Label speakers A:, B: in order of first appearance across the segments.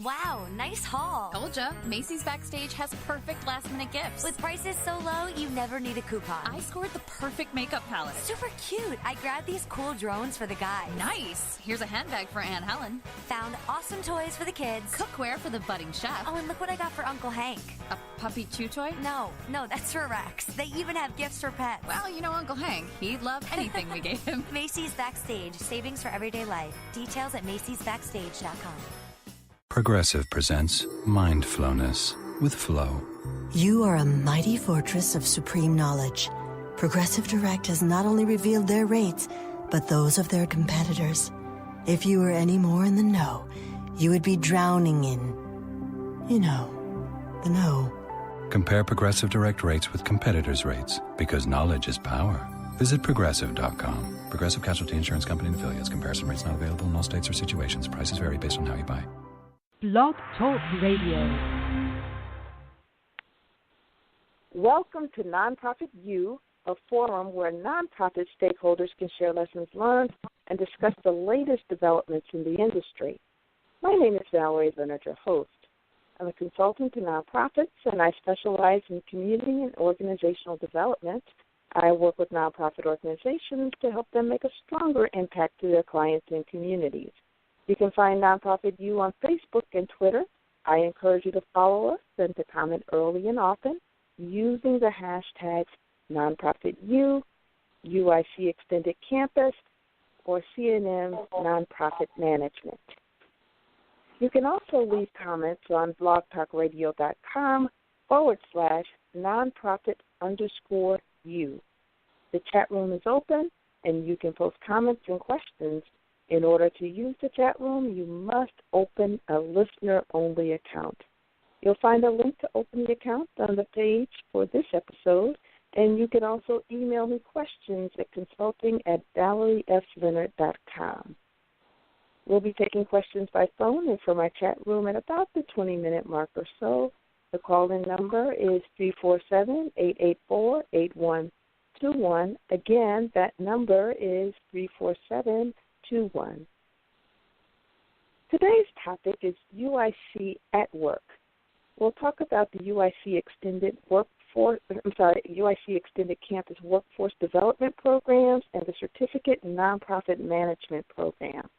A: Wow, nice haul.
B: Told ya, Macy's Backstage has perfect last-minute gifts.
A: With prices so low, you never need a coupon.
B: I scored the perfect makeup palette.
A: Super cute. I grabbed these cool drones for the guys.
B: Nice. Here's a handbag for Aunt Helen.
A: Found awesome toys for the kids.
B: Cookware for the budding chef.
A: Oh, and look what I got for Uncle Hank.
B: A puppy chew toy?
A: No, that's for Rex. They even have gifts for pets.
B: Well, you know Uncle Hank. He'd love anything we gave him.
A: Macy's Backstage. Savings for everyday life. Details at macy'sbackstage.com.
C: Progressive presents Mindfulness with Flow.
D: You are a mighty fortress of supreme knowledge. Progressive Direct has not only revealed their rates, but those of their competitors. If you were any more in the know, you would be drowning in, the know.
C: Compare Progressive Direct rates with competitors' rates, because knowledge is power. Visit Progressive.com. Progressive Casualty Insurance Company and Affiliates. Comparison rates not available in all states or situations. Prices vary based on how you buy.
E: Blog Talk Radio.
F: Welcome to Nonprofit U, a forum where nonprofit stakeholders can share lessons learned and discuss the latest developments in the industry. My name is Valerie, Leonard, your host. I'm a consultant to nonprofits, and I specialize in community and organizational development. I work with nonprofit organizations to help them make a stronger impact to their clients and communities. You can find Nonprofit U on Facebook and Twitter. I encourage you to follow us and to comment early and often using the hashtags NonprofitU, UIC Extended Campus, or CNM Nonprofit Management. You can also leave comments on blogtalkradio.com/nonprofit_U. The chat room is open, and you can post comments and questions. In order to use the chat room, you must open a listener-only account. You'll find a link to open the account on the page for this episode, and you can also email me questions at consulting@valeriefleonard.com. We'll be taking questions by phone and from our chat room at about the 20-minute mark or so. The call-in number is 347-884-8121. Again, that number is 347-884-8121. Today's topic is UIC at work. We'll talk about the UIC Extended Campus Workforce Development Programs and the Certificate in Nonprofit Management Program.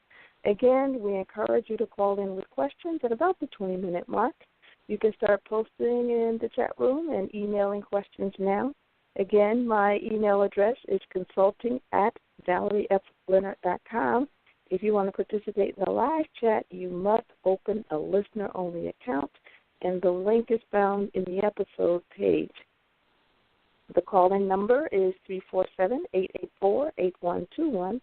F: Again, we encourage you to call in with questions at about the 20-minute mark. You can start posting in the chat room and emailing questions now. Again, my email address is consulting@valeriefleonard.com. If you want to participate in the live chat, you must open a listener-only account, and the link is found in the episode page. The call-in number is 347-884-8121.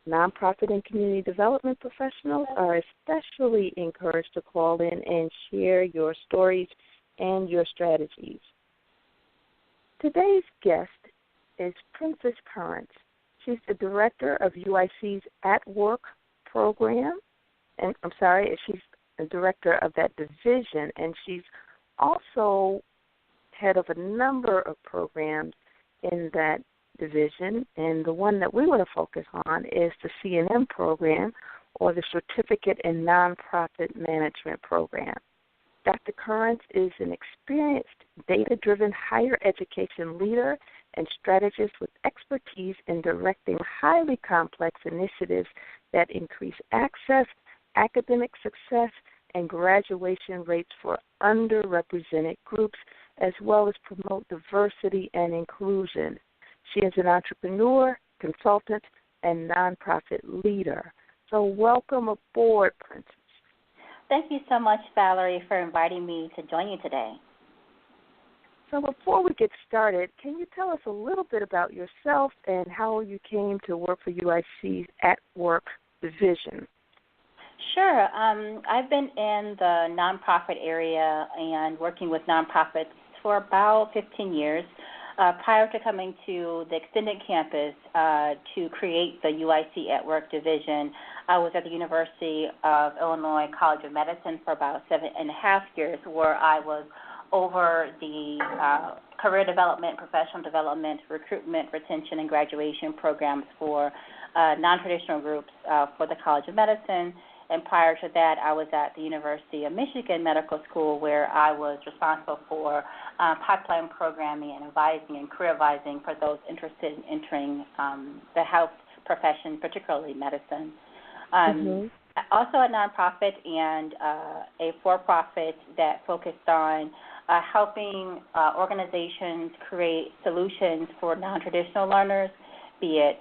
F: Nonprofit and community development professionals are especially encouraged to call in and share your stories and your strategies. Today's guest is Princess Currence. She's the director of UIC's At Work program, and she's the director of that division, and she's also head of a number of programs in that division, and the one that we want to focus on is the CNM program, or the Certificate in Nonprofit Management program. Dr. Currence is an experienced, data-driven higher education leader and strategist with expertise in directing highly complex initiatives that increase access, academic success, and graduation rates for underrepresented groups, as well as promote diversity and inclusion. She is an entrepreneur, consultant, and nonprofit leader. So welcome aboard, Princess.
G: Thank you so much, Valerie, for inviting me to join you today.
F: So before we get started, can you tell us a little bit about yourself and how you came to work for UIC's At Work division?
G: Sure. I've been in the nonprofit area and working with nonprofits for about 15 years. Prior to coming to the Extended Campus to create the UIC At Work division, I was at the University of Illinois College of Medicine for about 7.5 years, where I was over the career development, professional development, recruitment, retention, and graduation programs for non-traditional groups for the College of Medicine. And prior to that, I was at the University of Michigan Medical School, where I was responsible for pipeline programming and advising and career advising for those interested in entering the health profession, particularly medicine. Also a nonprofit and a for-profit that focused on helping organizations create solutions for non-traditional learners, be it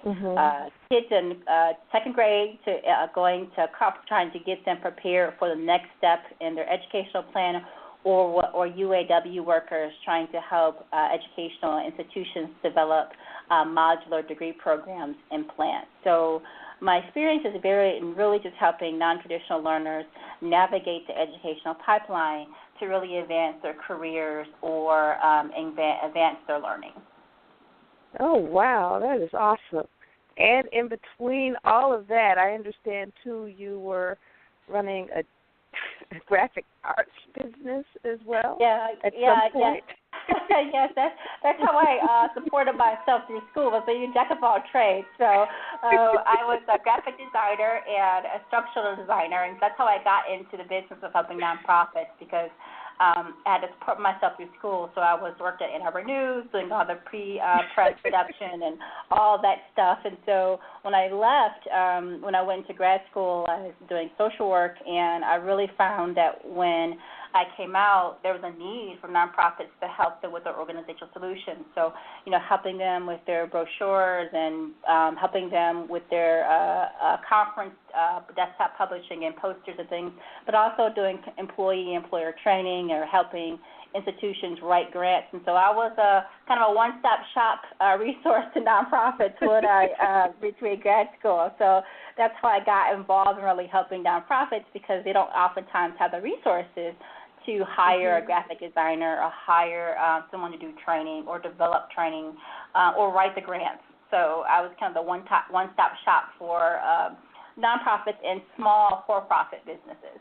G: kids in second grade to going to trying to get them prepared for the next step in their educational plan, or UAW workers trying to help educational institutions develop modular degree programs and plans. So my experience is really just helping non-traditional learners navigate the educational pipeline to really advance their careers or advance their learning.
F: Oh, wow, that is awesome. And in between all of that, I understand, too, you were running a graphic arts business as well? At some point?
G: Yes, that's how I supported myself through school, was being a jack of all trades. So I was a graphic designer and a structural designer, and that's how I got into the business of helping nonprofits, because I had to support myself through school. So I worked at Ann Arbor News, doing all the press production and all that stuff. And so when I left, when I went to grad school, I was doing social work, and I really found that when I came out, there was a need for nonprofits to help them with their organizational solutions. So, helping them with their brochures and helping them with their conference desktop publishing and posters and things, but also doing employer training or helping institutions write grants. And so I was a kind of a one-stop shop resource to nonprofits when I between grad school. So that's how I got involved in really helping nonprofits, because they don't oftentimes have the resources to hire a graphic designer or hire someone to do training or develop training or write the grants. So I was kind of the one-stop shop for nonprofits and small for-profit businesses.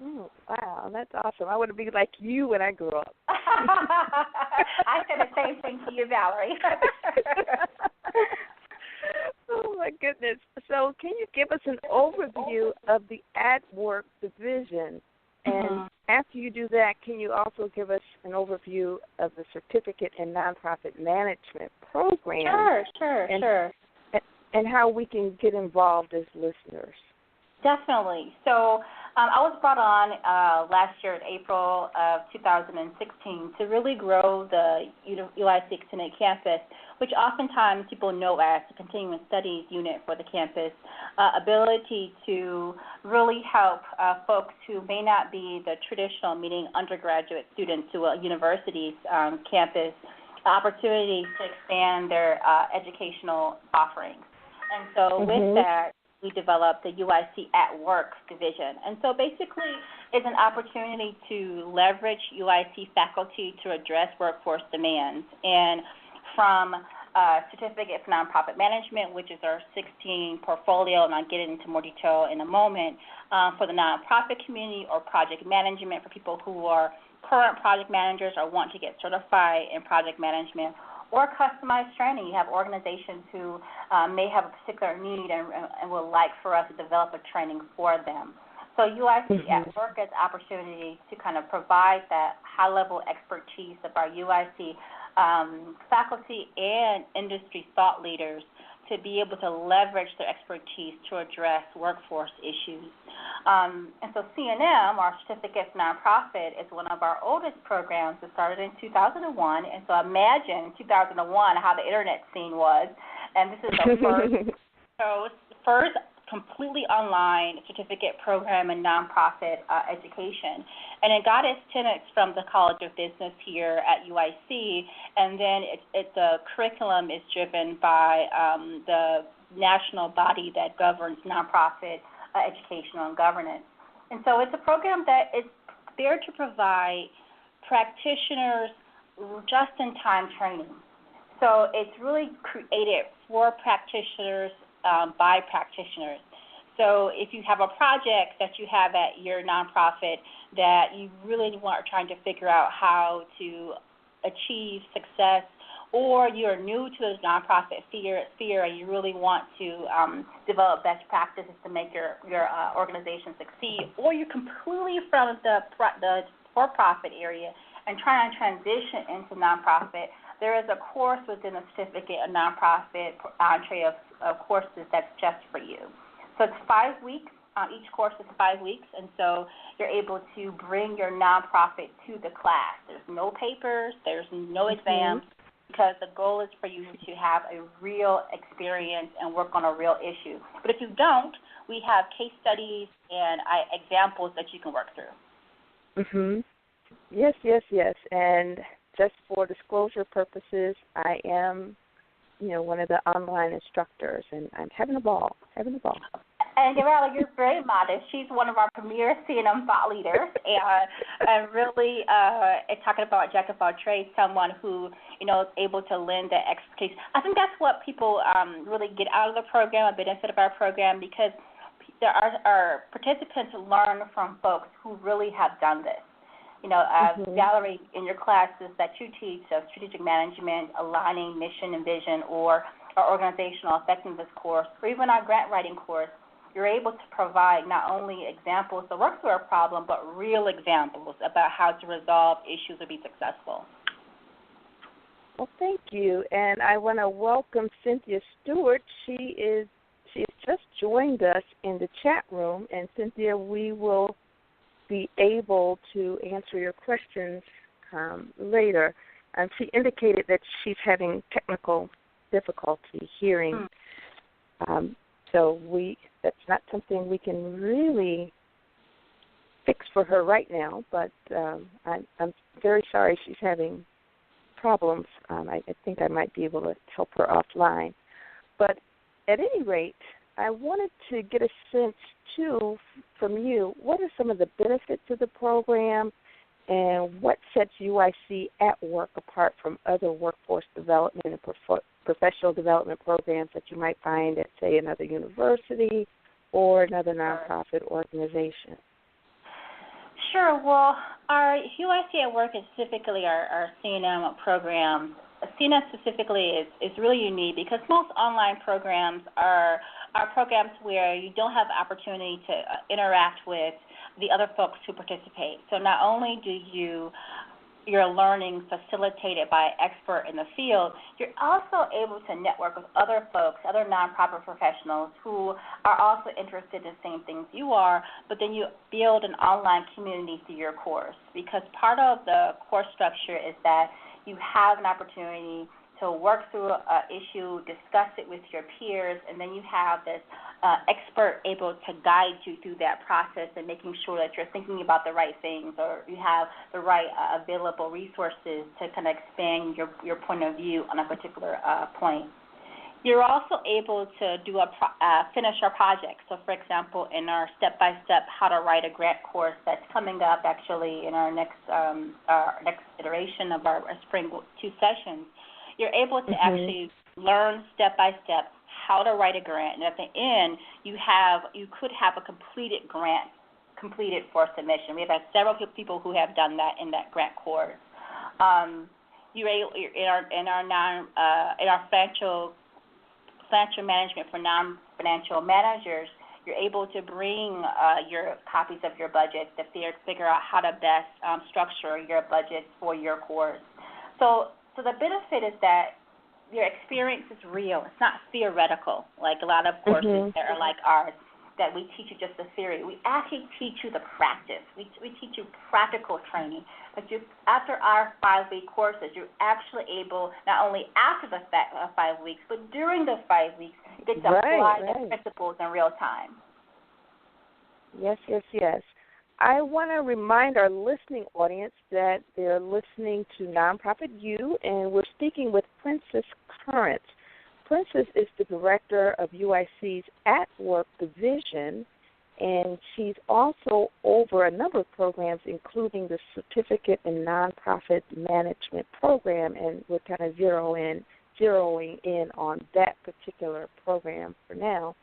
F: Oh, wow, that's awesome. I want to be like you when I grew up.
G: I said the same thing to you, Valerie.
F: Oh, my goodness. So can you give us an overview of the AdWork division? And after you do that, can you also give us an overview of the Certificate in Nonprofit Management program?
G: Sure.
F: And how we can get involved as listeners?
G: Definitely. So I was brought on last year in April of 2016 to really grow the UIC Extended Campus, which oftentimes people know as the Continuing Studies unit for the campus, ability to really help folks who may not be the traditional, meaning undergraduate students to a university's campus, opportunities to expand their educational offerings. And so with that, we developed the UIC at Work division. And so basically it's an opportunity to leverage UIC faculty to address workforce demands. And from Certificate for Nonprofit Management, which is our 16 portfolio, and I'll get into more detail in a moment, for the nonprofit community, or project management for people who are current project managers or want to get certified in project management, or customized training. You have organizations who may have a particular need and would like for us to develop a training for them. So UIC at Work is an opportunity to kind of provide that high-level expertise of our UIC faculty and industry thought leaders to be able to leverage their expertise to address workforce issues. And so CNM, our Certificate for Nonprofit, is one of our oldest programs. It started in 2001, and so imagine 2001 how the internet scene was. And this is the first completely online certificate program in nonprofit education. And it got its tenets from the College of Business here at UIC, and then the curriculum is driven by the national body that governs nonprofit educational and governance. And so it's a program that is there to provide practitioners just-in-time training. So it's really created for practitioners by practitioners. So if you have a project that you have at your nonprofit that you really are trying to figure out how to achieve success or you're new to the nonprofit sphere and you really want to develop best practices to make your organization succeed, or you're completely from the for-profit area and trying to transition into nonprofit, there is a course within the certificate of nonprofit entree of courses that's just for you. So it's 5 weeks. Each course is 5 weeks, and so you're able to bring your nonprofit to the class. There's no papers, there's no exams, because the goal is for you to have a real experience and work on a real issue. But if you don't, we have case studies and examples that you can work through.
F: Yes. And just for disclosure purposes, I am, one of the online instructors, and I'm having a ball.
G: And Valerie, you're very modest. She's one of our premier CNM thought leaders, and really, talking about jack of all trades, someone who is able to lend the expertise. I think that's what people really get out of the program, a benefit of our program, because our participants learn from folks who really have done this. Valerie, in your classes that you teach of strategic management, aligning mission and vision, or our organizational effectiveness course, or even our grant writing course, you're able to provide not only examples to work through a problem, but real examples about how to resolve issues or be successful.
F: Well, thank you. And I want to welcome Cynthia Stewart. She has just joined us in the chat room. And, Cynthia, we will be able to answer your questions later. She indicated that she's having technical difficulty hearing. So that's not something we can really fix for her right now, but I'm very sorry she's having problems. I think I might be able to help her offline. But at any rate, I wanted to get a sense, too, from you, what are some of the benefits of the program and what sets UIC at work apart from other workforce development and professional development programs that you might find at, say, another university or another nonprofit organization?
G: Sure. Well, our UIC at Work is specifically our CNM program. CNM specifically is really unique because most online programs are programs where you don't have the opportunity to interact with the other folks who participate. So not only do your learning facilitated by an expert in the field, you're also able to network with other folks, other nonprofit professionals who are also interested in the same things you are, but then you build an online community through your course, because part of the course structure is that you have an opportunity to work through an issue, discuss it with your peers, and then you have this expert able to guide you through that process and making sure that you're thinking about the right things or you have the right available resources to kind of expand your point of view on a particular point. You're also able to do finish our project. So, for example, in our step-by-step how to write a grant course that's coming up actually in our next iteration of our spring 2 sessions, you're able to actually learn step-by-step how to write a grant, and at the end, you could have a completed grant completed for submission. We've had several people who have done that in that grant course. In our financial management for non-financial managers, you're able to bring your copies of your budget to figure out how to best structure your budget for your course. So the benefit is that your experience is real. It's not theoretical, like a lot of courses that are like ours, that we teach you just the theory. We actually teach you the practice. We teach you practical training. But after our 5-week courses, you're actually able, not only after the 5 weeks, but during the 5 weeks, you get to apply the principles in real time.
F: Yes. I want to remind our listening audience that they're listening to Nonprofit U, and we're speaking with Princess Currence. Princess is the director of UIC's At Work division, and she's also over a number of programs, including the Certificate in Nonprofit Management program, and we're kind of zeroing in on that particular program for now.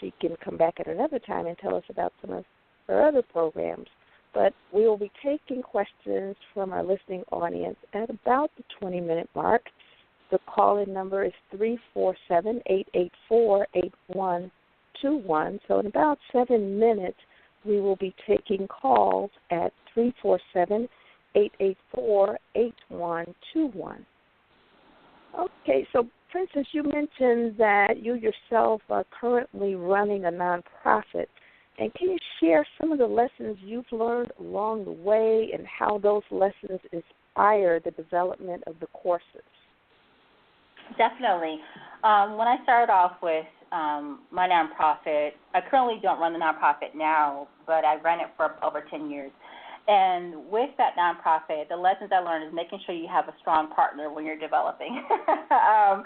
F: She can come back at another time and tell us about some of her other programs. But we will be taking questions from our listening audience at about the 20-minute mark. The call-in number is 347-884-8121. So in about 7 minutes, we will be taking calls at 347-884-8121. Okay, so Princess, you mentioned that you yourself are currently running a nonprofit. And can you share some of the lessons you've learned along the way and how those lessons inspire the development of the courses?
G: Definitely. When I started off with my nonprofit, I currently don't run the nonprofit now, but I ran it for over 10 years. And with that nonprofit, the lessons I learned is making sure you have a strong partner when you're developing and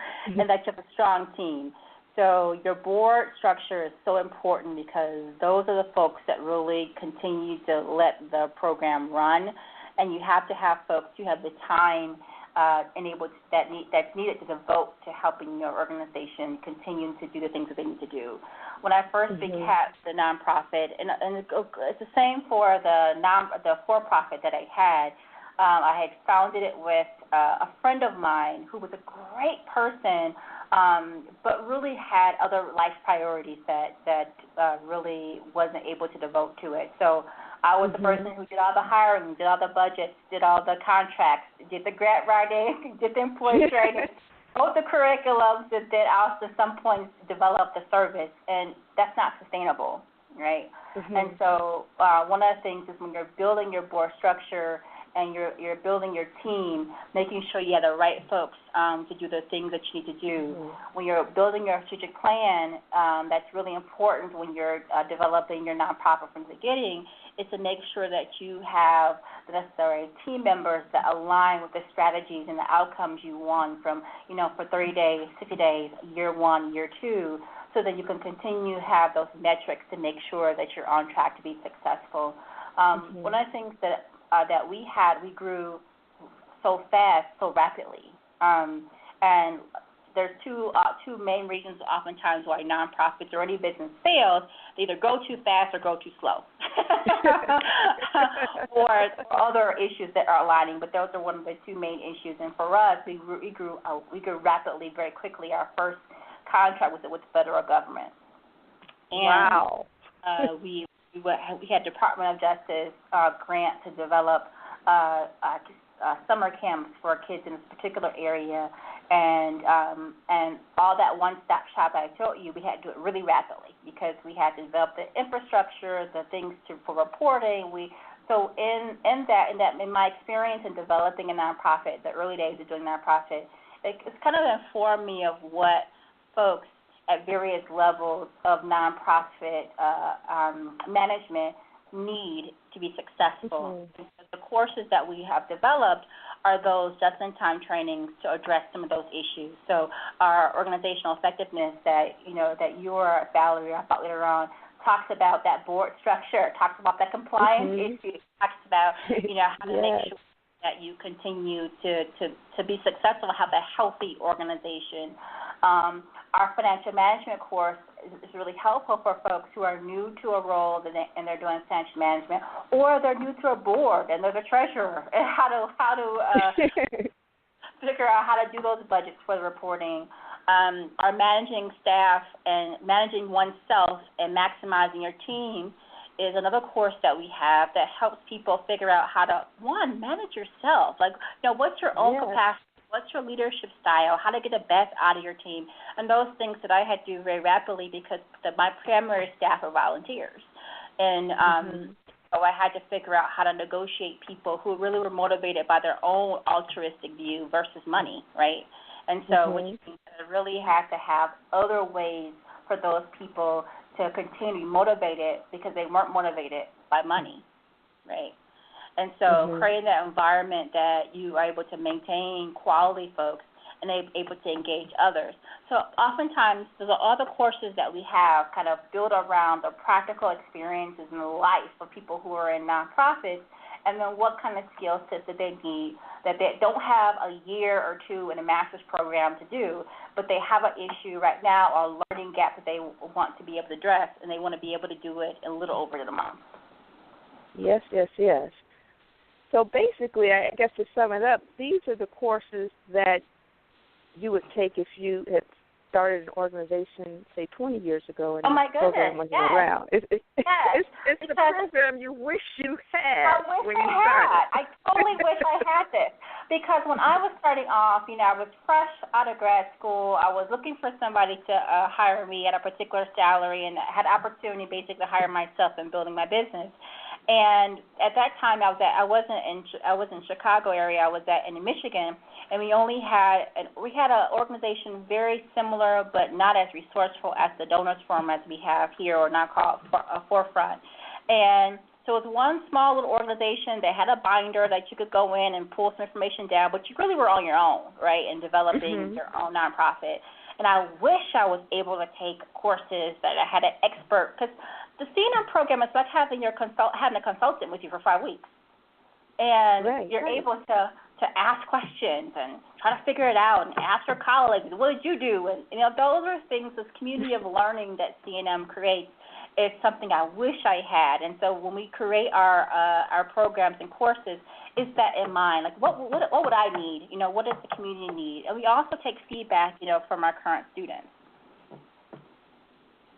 G: that you have a strong team. So your board structure is so important because those are the folks that really continue to let the program run, and you have to have folks who have the time that's needed to devote to helping your organization continue to do the things that they need to do. When I first began the nonprofit, and it's the same for the for-profit that I had founded it with a friend of mine who was a great person, but really had other life priorities that really wasn't able to devote to it. So I was the person who did all the hiring, did all the budgets, did all the contracts, did the grant writing, did the employee training, wrote the curriculums, and then also at some point developed the service, and that's not sustainable, right? And so one of the things is when you're building your board structure and you're building your team, making sure you have the right folks to do the things that you need to do. When you're building your strategic plan, that's really important when you're developing your nonprofit from the beginning, is to make sure that you have the necessary team members that align with the strategies and the outcomes you want from, for 30 days, 60 days, year 1, year 2, so that you can continue to have those metrics to make sure that you're on track to be successful. One of the things that we grew so fast, so rapidly. And there's two main reasons oftentimes why nonprofits or any business fails. They either go too fast or go too slow. or other issues that are aligning, but those are one of the two main issues. And for us, we grew rapidly, very quickly. Our first contract was with the federal government. And,
F: wow.
G: We had Department of Justice grant to develop summer camps for kids in this particular area, and all that one-stop shop I told you, we had to do it really rapidly because we had to develop the infrastructure, the things for reporting. So in my experience in developing a nonprofit, the early days of doing nonprofit, it's kind of informed me of what folks at various levels of nonprofit management need to be successful. The courses that we have developed are those just-in-time trainings to address some of those issues. So our organizational effectiveness that your Valerie, I thought later on, talks about that board structure, talks about that compliance issue, talks about how to make sure that you continue to be successful, have a healthy organization. Our financial management course is really helpful for folks who are new to a role and they're doing financial management, or they're new to a board and they're the treasurer, and how to figure out how to do those budgets for the reporting. Our managing staff and managing oneself and maximizing your team is another course that we have that helps people figure out how to, one, manage yourself. Like, what's your own capacity? What's your leadership style? How to get the best out of your team? And those things that I had to do very rapidly because my primary staff are volunteers. And so I had to figure out how to negotiate people who really were motivated by their own altruistic view versus money, right? And so which means that I really had to have other ways for those people to continue to be motivated because they weren't motivated by money, right? And so creating that environment that you are able to maintain quality folks and able to engage others. So oftentimes, all the courses that we have kind of build around the practical experiences in the life of people who are in nonprofits, and then what kind of skill sets that they need that they don't have a year or two in a master's program to do, but they have an issue right now or a learning gap that they want to be able to address, and they want to be able to do it in a little over the month.
F: Yes. So basically, I guess to sum it up, these are the courses that you would take if you had started an organization, say, 20 years ago, and
G: oh my
F: the program
G: goodness,
F: wasn't around. It's the program you wish you had when you started.
G: I totally wish I had this, because when I was starting off, I was fresh out of grad school. I was looking for somebody to hire me at a particular salary, and had opportunity basically to hire myself in building my business. And at that time, I was in Chicago area. I was in Michigan, and we had an organization very similar, but not as resourceful as the Donors Forum as we have here, or now called Forefront. And so it was one small little organization that had a binder that you could go in and pull some information down, but you really were on your own, right, in developing your own nonprofit. And I wish I was able to take courses that I had an expert, because the CNM program is like having having a consultant with you for 5 weeks, and you're able to ask questions and try to figure it out, and ask your colleagues, what did you do? And those are things. This community of learning that CNM creates is something I wish I had. And so when we create our programs and courses, is that in mind? Like, what would I need? What does the community need? And we also take feedback, from our current students.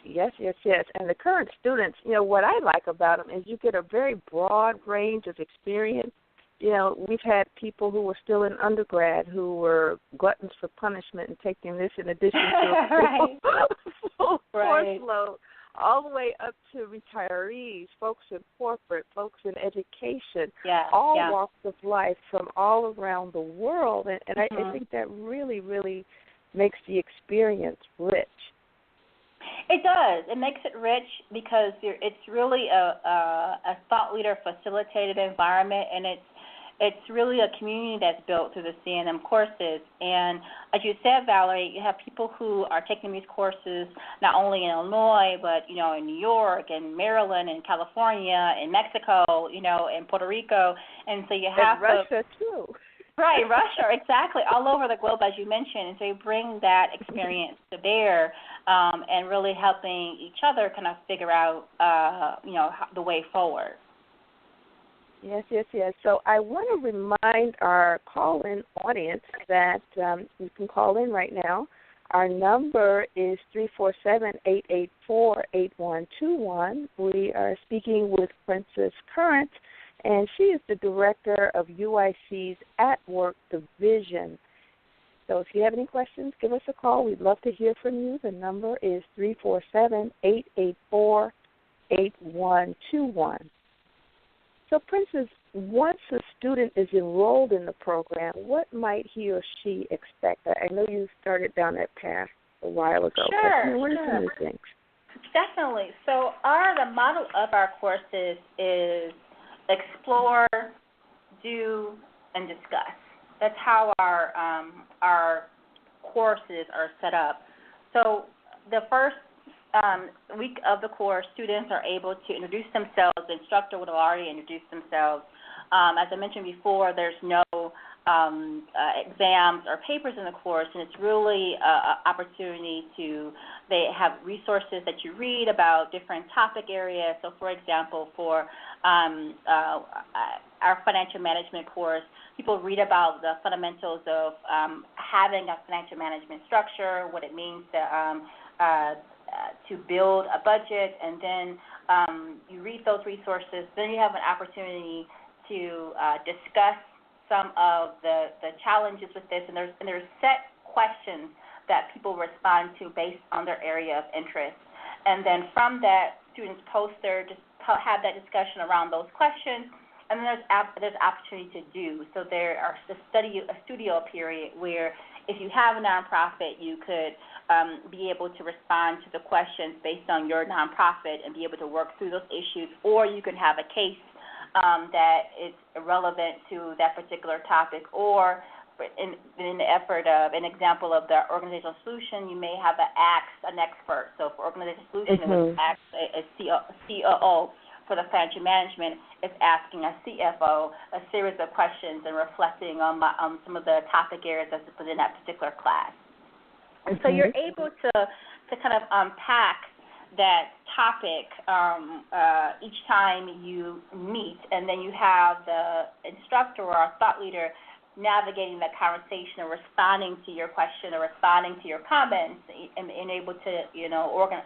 F: Yes. And the current students, what I like about them is you get a very broad range of experience. We've had people who were still in undergrad who were gluttons for punishment and taking this in addition to a full course load, all the way up to retirees, folks in corporate, folks in education, all walks of life from all around the world. And I think that really, really makes the experience rich.
G: It does. It makes it rich because it's really a thought leader facilitated environment, and it's really a community that's built through the CNM courses. And as you said, Valerie, you have people who are taking these courses not only in Illinois, but in New York and Maryland and California and Mexico, and Puerto Rico, and so you have
F: Russia too.
G: Right, Russia, exactly, all over the globe, as you mentioned. And so you bring that experience to bear, and really helping each other kind of figure out, the way forward.
F: Yes. So I want to remind our call-in audience that you can call in right now. Our number is 347-884-8121. We are speaking with Princess Currence, and she is the director of UIC's At Work Division. So if you have any questions, give us a call. We'd love to hear from you. The number is 347-884-8121. So, Princess, once a student is enrolled in the program, what might he or she expect? I know you started down that path a while ago.
G: Sure.
F: But what are some of the things?
G: Definitely. So the model of our courses is explore, do, and discuss. That's how our courses are set up. So the first week of the course, students are able to introduce themselves. The instructor would already introduce themselves. As I mentioned before, there's no exams or papers in the course, and it's really an opportunity they have resources that you read about different topic areas. So, for example, for our financial management course, people read about the fundamentals of having a financial management structure, what it means to build a budget, and then you read those resources. Then you have an opportunity to discuss some of the challenges with this, and there's set questions that people respond to based on their area of interest. And then from that, students have that discussion around those questions, and then there's opportunity to do. So there are a studio period where if you have a nonprofit, you could be able to respond to the questions based on your nonprofit and be able to work through those issues, or you can have a case that is relevant to that particular topic, or in the effort of an example of the organizational solution, you may have an expert. So for organizational solution, it would ask a COO. For the financial management, it's asking a CFO a series of questions and reflecting on some of the topic areas that's within that particular class. And so you're able to kind of unpack that topic each time you meet, and then you have the instructor or our thought leader navigating that conversation or responding to your question or responding to your comments and able to,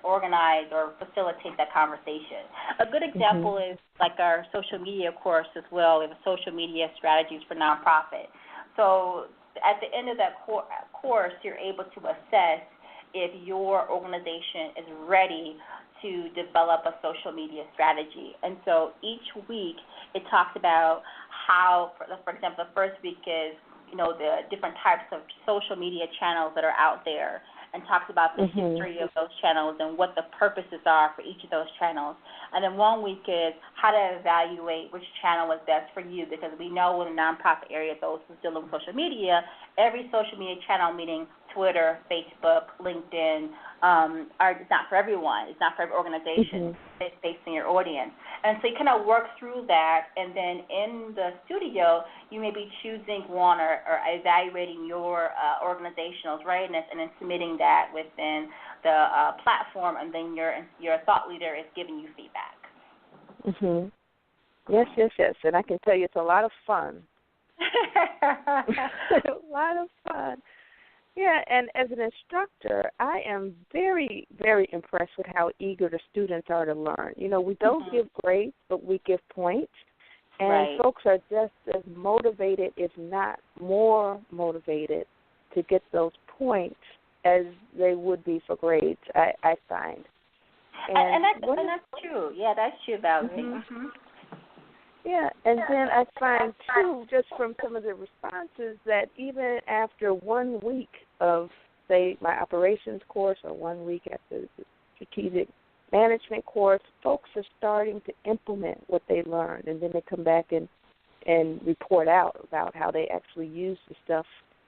G: organize or facilitate that conversation. A good example is like our social media course as well. We have a social media strategies for nonprofit. So at the end of that course, you're able to assess if your organization is ready to develop a social media strategy. And so each week it talks about how, for example, the first week is, the different types of social media channels that are out there, and talks about the history of those channels and what the purposes are for each of those channels. And then one week is how to evaluate which channel is best for you, because we know in the nonprofit area, those who deal with social media, every social media channel, meaning Twitter, Facebook, LinkedIn, it's not for everyone. It's not for every organization. It's based on your audience. And so you kind of work through that, and then in the studio, you may be choosing one or evaluating your organizational readiness and then submitting that within the platform, and then your thought leader is giving you feedback.
F: Yes. And I can tell you it's a lot of fun. A lot of fun. Yeah, and as an instructor, I am very, very impressed with how eager the students are to learn. We don't give grades, but we give points. And folks are just as motivated, if not more motivated, to get those points as they would be for grades, I find.
G: And that's true. Yeah, that's true, Valerie.
F: Yeah, and then I find, too, just from some of the responses, that even after 1 week of, say, my operations course or 1 week after the strategic management course, folks are starting to implement what they learned, and then they come back and report out about how they actually use the stuff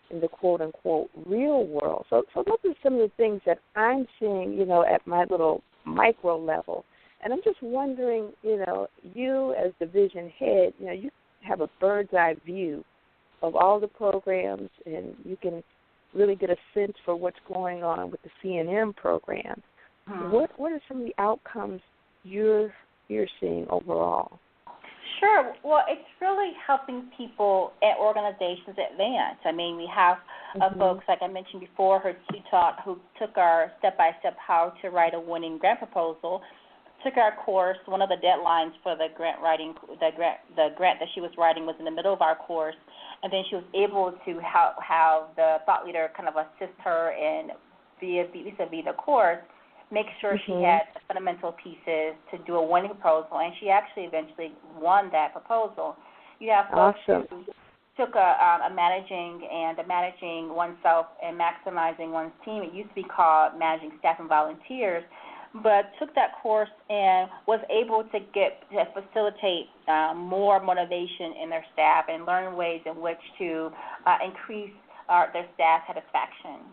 F: in the quote-unquote real world. So those are some of the things that I'm seeing, at my little micro level. And I'm just wondering, you as division head, you have a bird's eye view of all the programs, and you can really get a sense for what's going on with the C&M program. What are some of the outcomes you're seeing overall?
G: Sure. Well, it's really helping people and organizations advance. I mean, we have folks, like I mentioned before, who took our step-by-step how to write a winning grant proposal, took our course. One of the deadlines for the grant writing, the grant that she was writing was in the middle of our course, and then she was able to have the thought leader kind of assist her in vis-a-vis the course, make sure she had the fundamental pieces to do a winning proposal, and she actually eventually won that proposal. You have folks who took managing oneself and maximizing one's team. It used to be called managing staff and volunteers, but took that course and was able to facilitate more motivation in their staff and learn ways in which to increase their staff satisfaction.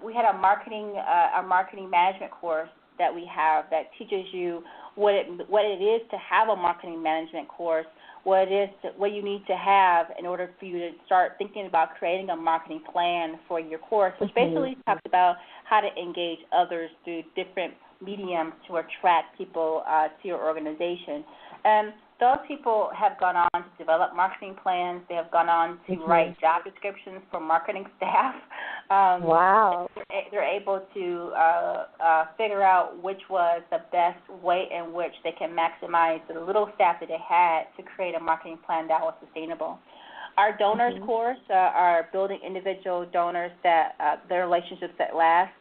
G: We had a marketing management course that we have that teaches you what it is to have a marketing management course, what you need to have in order for you to start thinking about creating a marketing plan for your course, which basically talks about how to engage others through different mediums to attract people to your organization. And those people have gone on to develop marketing plans. They have gone on to write job descriptions for marketing staff.
F: Wow.
G: They're able to figure out which was the best way in which they can maximize the little staff that they had to create a marketing plan that was sustainable. Our donors course are building individual donors that their relationships that last.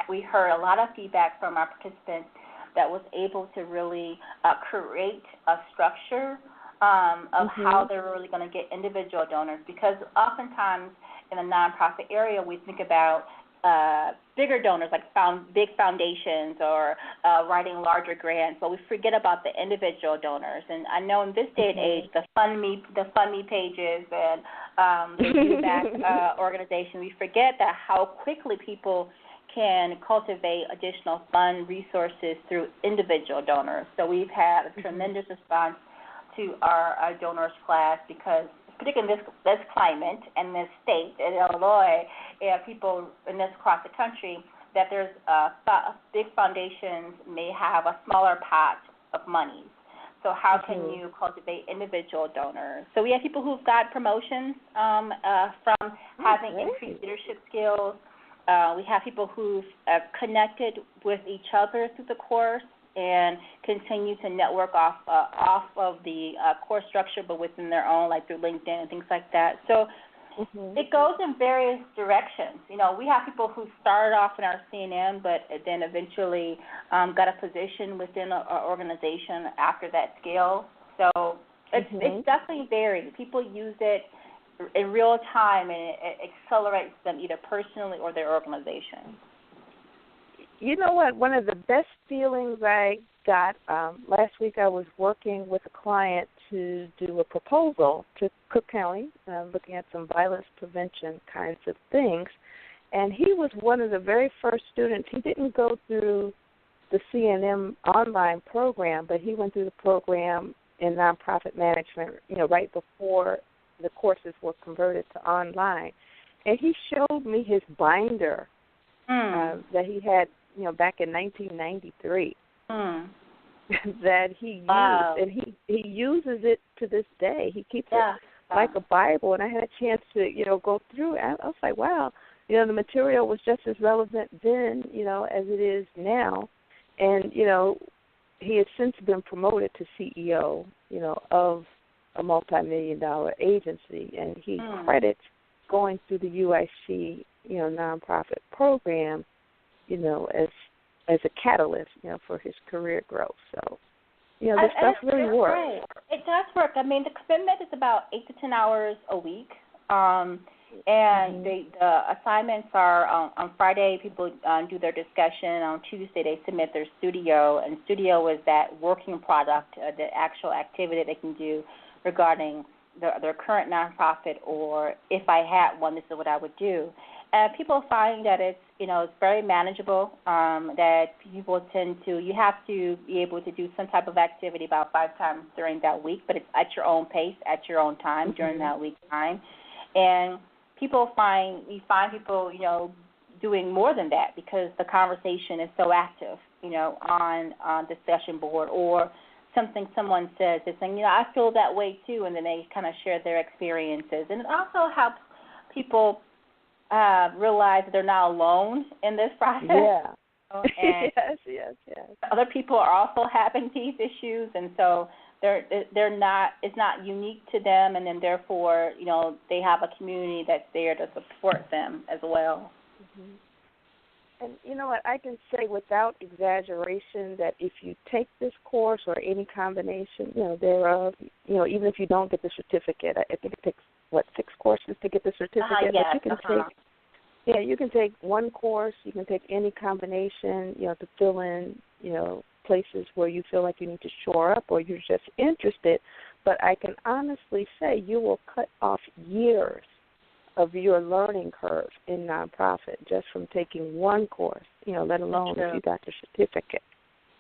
G: We heard a lot of feedback from our participants that was able to really create a structure of how they're really going to get individual donors, because oftentimes in the nonprofit area we think about bigger donors like big foundations or writing larger grants, but we forget about the individual donors. And I know in this day and age, the Fund Me pages and the UBAC organization, we forget that how quickly people can cultivate additional fund resources through individual donors. So we've had a tremendous response to our donors class, because particularly in this climate and this state in Illinois, people in this across the country, that there's big foundations may have a smaller pot of money. So how can you cultivate individual donors? So we have people who've got promotions from having increased leadership skills. We have people who've connected with each other through the course and continue to network off of the course structure, but within their own, like through LinkedIn and things like that. So it goes in various directions. You know, we have people who started off in our C&M, but then eventually got a position within an organization after that scale. So it's definitely varied. People use it in real time, and it accelerates them either personally or their organization.
F: You know what? One of the best feelings I got last week, I was working with a client to do a proposal to Cook County, looking at some violence prevention kinds of things. And he was one of the very first students. He didn't go through the C&M online program, but he went through the program in nonprofit management, you know, right before the courses were converted to online. And he showed me his binder that he had, you know, back in 1993 that he used, and he uses it to this day. He keeps it like a Bible, and I had a chance to, you know, go through it. I was like, wow, you know, the material was just as relevant then, you know, as it is now. And, you know, he has since been promoted to CEO, you know, of a multi-million-dollar agency, and he credits going through the UIC, you know, nonprofit program, you know, as a catalyst, you know, for his career growth. So, you know, this stuff really works.
G: Right. It does work. I mean, the commitment is about 8 to 10 hours a week, and the assignments are on Friday. People do their discussion. On Tuesday, they submit their studio, and studio is that working product, the actual activity they can do regarding their current nonprofit, or if I had one, this is what I would do. People find that it's, you know, it's very manageable, that people tend to, you have to be able to do some type of activity about 5 times during that week, but it's at your own pace, at your own time during that week time. And we find people, you know, doing more than that because the conversation is so active, you know, on discussion board, or something someone says, they're saying, you know, I feel that way too, and then they kind of share their experiences. And it also helps people realize that they're not alone in this process.
F: Yeah.
G: And
F: yes.
G: Other people are also having these issues, and so they're not. It's not unique to them, and then therefore, you know, they have a community that's there to support them as well.
F: And you know what? I can say without exaggeration that if you take this course or any combination, you know, thereof, you know, even if you don't get the certificate, I think it takes 6 courses to get the certificate.
G: Yes,
F: but you can take, you can take one course. You can take any combination, you know, to fill in, you know, places where you feel like you need to shore up or you're just interested. But I can honestly say you will cut off years of your learning curve in nonprofit just from taking one course, you know, let alone if you got the certificate.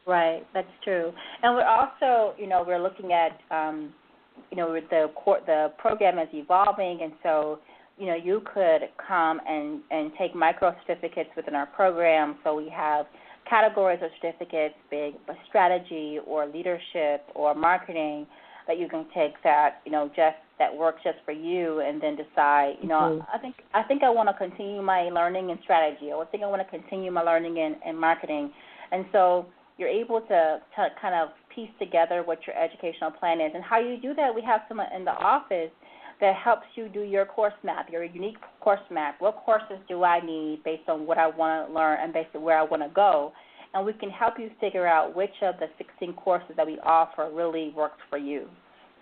G: Right, that's true. And we're also, you know, we're looking at, you know, the program is evolving, and so, you know, you could come and take micro certificates within our program. So we have categories of certificates, big strategy or leadership or marketing, that you can take that, you know, just that works just for you, and then decide, you know, I think I want to continue my learning in strategy, or I think I want to continue my learning in marketing. And so you're able to kind of piece together what your educational plan is. And how you do that, we have someone in the office that helps you do your course map, your unique course map. What courses do I need based on what I want to learn and based on where I want to go? And we can help you figure out which of the 16 courses that we offer really works for you.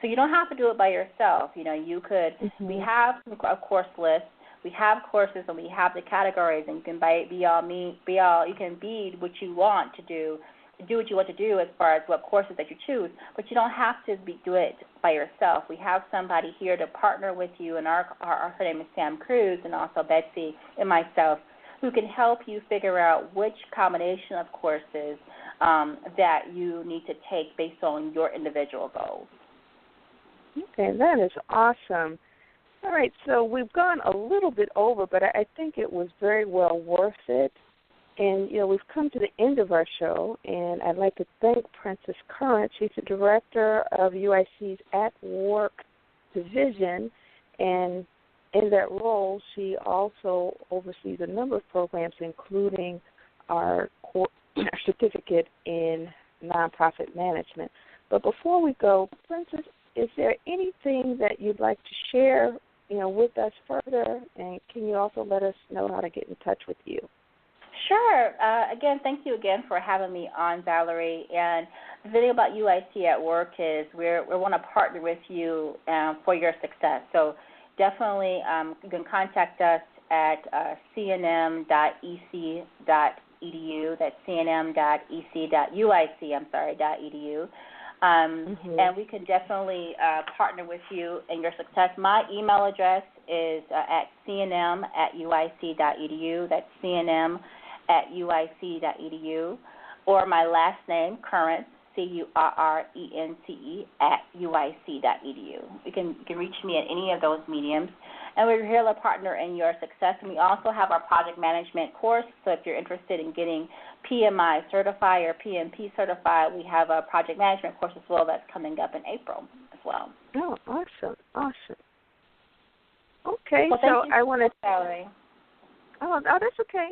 G: So you don't have to do it by yourself. You know, you could, we have a course list, we have courses, and we have the categories, and you can you can be what you want to do what you want to do as far as what courses that you choose, but you don't have to do it by yourself. We have somebody here to partner with you, and her name is Sam Cruz, and also Betsy and myself, who can help you figure out which combination of courses that you need to take based on your individual goals.
F: Okay, that is awesome. All right, so we've gone a little bit over, but I think it was very well worth it. And, we've come to the end of our show, and I'd like to thank Princess Currence. She's the director of UIC's At Work Division, and in that role, she also oversees a number of programs, including our certificate in nonprofit management. But before we go, Princess, is there anything that you'd like to share, with us further? And can you also let us know how to get in touch with you?
G: Sure. Again, thank you again for having me on, Valerie. And the thing about UIC at Work is we want to partner with you for your success. So definitely you can contact us at cnm.ec.edu. That's cnm.ec.uic.edu. And we can definitely partner with you in your success. My email address is at cnm@uic.edu. That's cnm@uic.edu. Or my last name, Currence, CURRENCE, @uic.edu. You can reach me at any of those mediums. And we're here to partner in your success. And we also have our project management course. So if you're interested in getting PMI certified or PMP certified, we have a project management course as well that's coming up in April as well.
F: Oh, awesome. Okay,
G: well,
F: so I want to...
G: Valerie.
F: Oh, that's okay.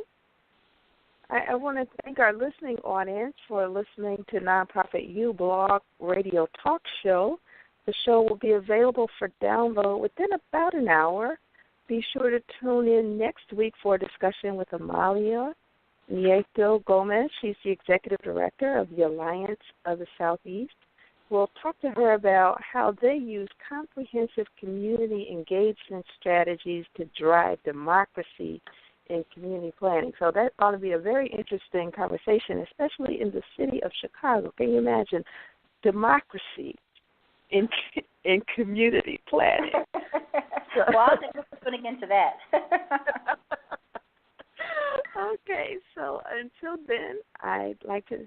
F: I want to thank our listening audience for listening to Nonprofit U Blog Radio Talk Show. The show will be available for download within about an hour. Be sure to tune in next week for a discussion with Amalia Nieto Gomez. She's the Executive Director of the Alliance of the Southeast. We'll talk to her about how they use comprehensive community engagement strategies to drive democracy in community planning. So that ought to be a very interesting conversation, especially in the city of Chicago. Can you imagine democracy in community planning?
G: Well, I think we're putting into that.
F: Okay, so until then, I'd like to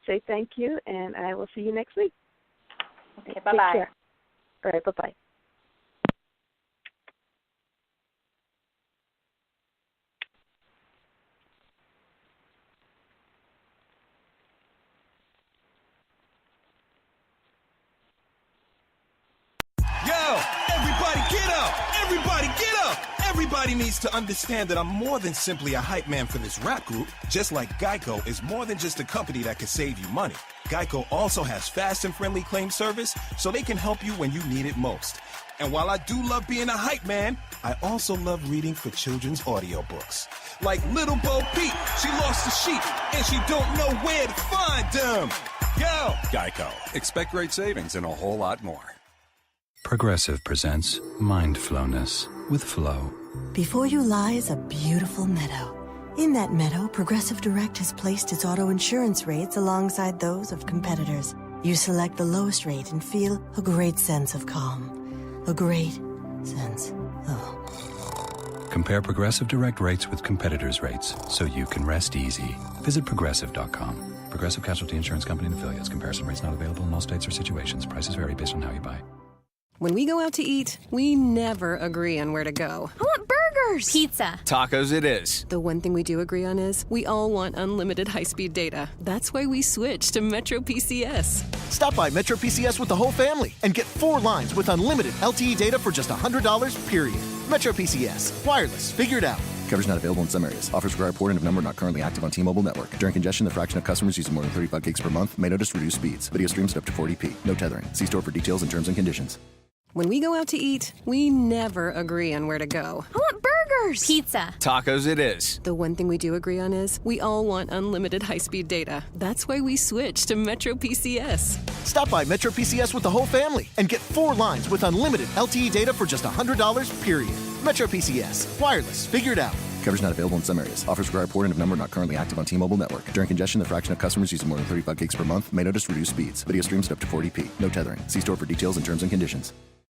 F: say thank you, and I will see you next week.
G: Okay, bye-bye.
F: Take care. All right, bye-bye.
H: Everybody needs to understand that I'm more than simply a hype man for this rap group, just like Geico is more than just a company that can save you money. Geico also has fast and friendly claim service, so they can help you when you need it most. And while I do love being a hype man, I also love reading for children's audiobooks. Like Little Bo Peep, she lost the sheep, and she don't know where to find them. Yo!
C: Geico. Expect great savings and a whole lot more. Progressive presents Mindflowness with Flow.
D: Before you lies a beautiful meadow. In that meadow, Progressive Direct has placed its auto insurance rates alongside those of competitors. You select the lowest rate and feel a great sense of calm. A great sense of...
C: Compare Progressive Direct rates with competitors' rates so you can rest easy. Visit Progressive.com. Progressive Casualty Insurance Company and Affiliates. Comparison rates not available in all states or situations. Prices vary based on how you buy.
I: When we go out to eat, we never agree on where to go.
B: I want burgers! Pizza.
J: Tacos it is.
I: The one thing we do agree on is we all want unlimited high-speed data. That's why we switched to Metro PCS.
K: Stop by Metro PCS with the whole family and get 4 lines with unlimited LTE data for just $100, period. Metro PCS. Wireless. Figured out.
L: Coverage not available in some areas. Offers require port and of number not currently active on T-Mobile network. During congestion, the fraction of customers using more than 35 gigs per month may notice reduced speeds. Video streams at up to 40p. No tethering. See store for details and terms and conditions.
I: When we go out to eat, we never agree on where to go.
B: I want burgers! Pizza.
J: Tacos it is.
I: The one thing we do agree on is we all want unlimited high-speed data. That's why we switched to Metro PCS.
K: Stop by Metro PCS with the whole family and get 4 lines with unlimited LTE data for just $100, period. Metro PCS. Wireless. Figured out.
L: Coverage not available in some areas. Offers require port and of number not currently active on T-Mobile network. During congestion, the fraction of customers using more than 35 gigs per month may notice reduced speeds. Video streams at up to 40p. No tethering. See store for details and terms and conditions.